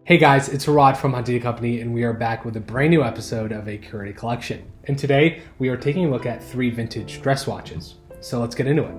Hey guys, it's Rod from Hunting Company, and we are back with a brand new episode of a curated collection. And today we are taking a look at 3 vintage dress watches. So let's get into it.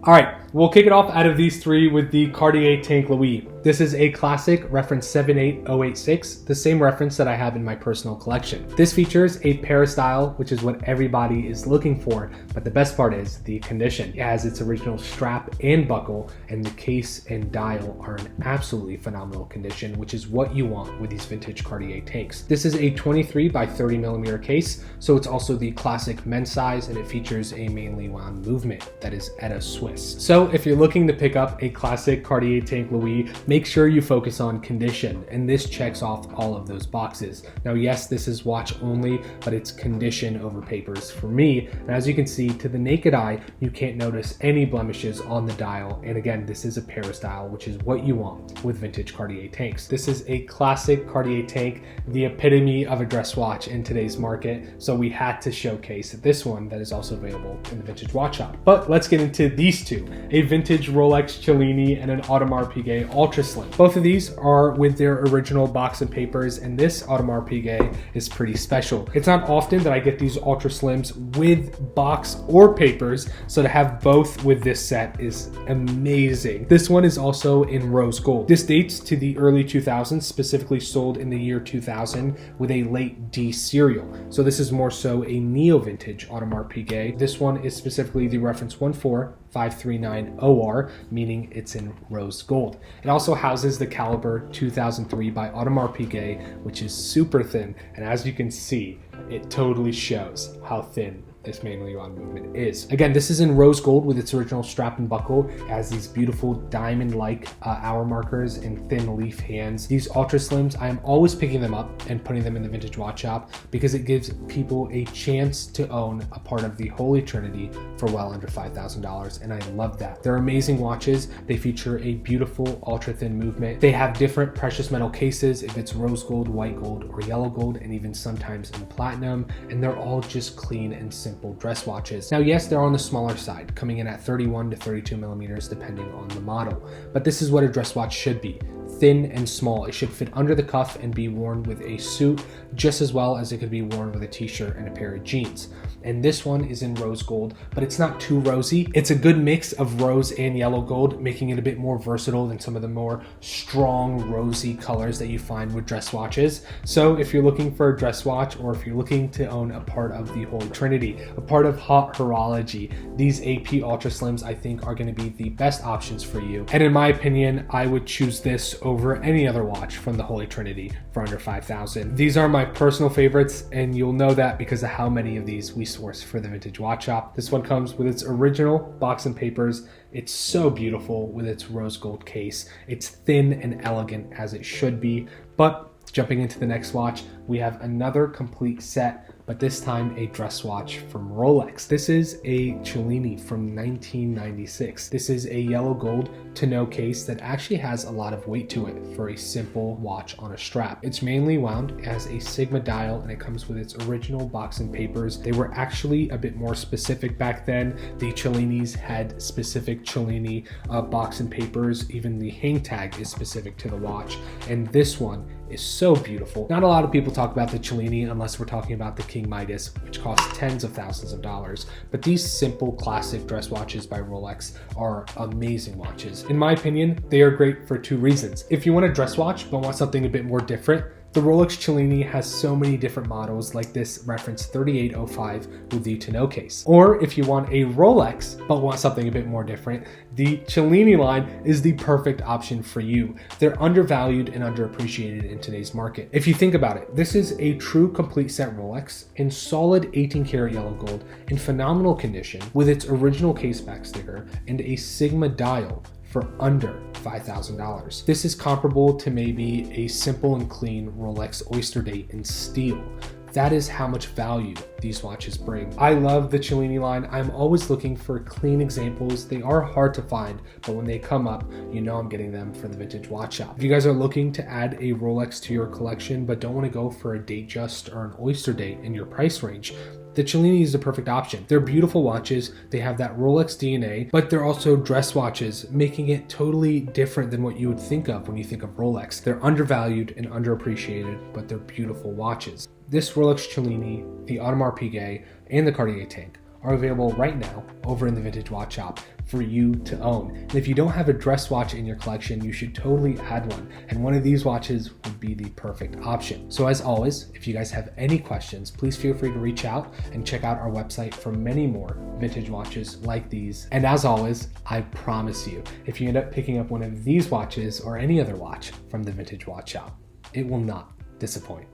All right, we'll kick it off out of these 3 with the Cartier Tank Louis. This is a classic reference 78086, the same reference that I have in my personal collection. This features a peristyle, which is what everybody is looking for, but the best part is the condition. It has its original strap and buckle, and the case and dial are in absolutely phenomenal condition, which is what you want with these vintage Cartier tanks. This is a 23 by 30 millimeter case, so it's also the classic men's size, and it features a mainly wound movement that is Etta Swiss. So if you're looking to pick up a classic Cartier Tank Louis, make sure you focus on condition, and this checks off all of those boxes. Now, yes, this is watch only, but it's condition over papers for me. And as you can see, to the naked eye, you can't notice any blemishes on the dial. And again, this is a peristyle, which is what you want with vintage Cartier tanks. This is a classic Cartier tank, the epitome of a dress watch in today's market. So we had to showcase this one that is also available in the vintage watch shop. But let's get into these 2, a vintage Rolex Cellini and an Audemars Piguet Ultra Slim. Both of these are with their original box and papers, and this Audemars Piguet is pretty special. It's not often that I get these Ultra Slims with box or papers, so to have both with this set is amazing. This one is also in rose gold. This dates to the early 2000s, specifically sold in the year 2000 with a late D serial. So this is more so a neo-vintage Audemars Piguet. This one is specifically the reference 14539OR, meaning it's in rose gold. It also houses the caliber 2003 by Audemars Piguet, which is super thin, and as you can see, it totally shows how thin this mainly wound movement is. Again, this is in rose gold with its original strap and buckle. It has these beautiful diamond-like hour markers and thin leaf hands. These Ultra Slims, I am always picking them up and putting them in the vintage watch shop because it gives people a chance to own a part of the Holy Trinity for well under $5,000, and I love that. They're amazing watches. They feature a beautiful ultra thin movement. They have different precious metal cases, if it's rose gold, white gold, or yellow gold, and even sometimes in platinum, and they're all just clean and simple dress watches. Now, yes, they're on the smaller side, coming in at 31 to 32 millimeters depending on the model, but this is what a dress watch should be. Thin and small. It should fit under the cuff and be worn with a suit just as well as it could be worn with a t-shirt and a pair of jeans. And this one is in rose gold, but it's not too rosy. It's a good mix of rose and yellow gold, making it a bit more versatile than some of the more strong rosy colors that you find with dress watches. So if you're looking for a dress watch, or if you're looking to own a part of the Holy Trinity, a part of hot horology, these AP Ultra Slims I think are going to be the best options for you. And in my opinion, I would choose this over any other watch from the Holy Trinity for under $5,000. These are my personal favorites, and you'll know that because of how many of these we source for the vintage watch shop. This one comes with its original box and papers. It's so beautiful with its rose gold case. It's thin and elegant as it should be. But jumping into the next watch, we have another complete set, but this time a dress watch from Rolex. This is a Cellini from 1996. This is a yellow gold tonneau case that actually has a lot of weight to it for a simple watch on a strap. It's mainly wound as a Sigma dial, and it comes with its original box and papers. They were actually a bit more specific back then. The Cellinis had specific Cellini box and papers. Even the hang tag is specific to the watch, and this one is so beautiful. Not a lot of people talk about the Cellini unless we're talking about the King Midas, which costs tens of thousands of dollars. But these simple classic dress watches by Rolex are amazing watches. In my opinion, they are great for 2 reasons. If you want a dress watch but want something a bit more different, the Rolex Cellini has so many different models like this reference 3805 with the tonneau case. Or if you want a Rolex but want something a bit more different, the Cellini line is the perfect option for you. They're undervalued and underappreciated in today's market. If you think about it, this is a true complete set Rolex in solid 18 karat yellow gold in phenomenal condition with its original case back sticker and a Sigma dial for under $5,000. This is comparable to maybe a simple and clean Rolex Oyster Date in steel. That is how much value these watches bring. I love the Cellini line. I'm always looking for clean examples. They are hard to find, but when they come up, you know I'm getting them from the vintage watch shop. If you guys are looking to add a Rolex to your collection, but don't want to go for a Datejust or an Oyster Date in your price range, the Cellini is the perfect option. They're beautiful watches, they have that Rolex DNA, but they're also dress watches, making it totally different than what you would think of when you think of Rolex. They're undervalued and underappreciated, but they're beautiful watches. This Rolex Cellini, the Audemars Piguet, and the Cartier tank are available right now over in the Vintage Watch Shop for you to own. And if you don't have a dress watch in your collection, you should totally add one. And one of these watches would be the perfect option. So as always, if you guys have any questions, please feel free to reach out and check out our website for many more vintage watches like these. And as always, I promise you, if you end up picking up one of these watches or any other watch from the Vintage Watch Shop, it will not disappoint.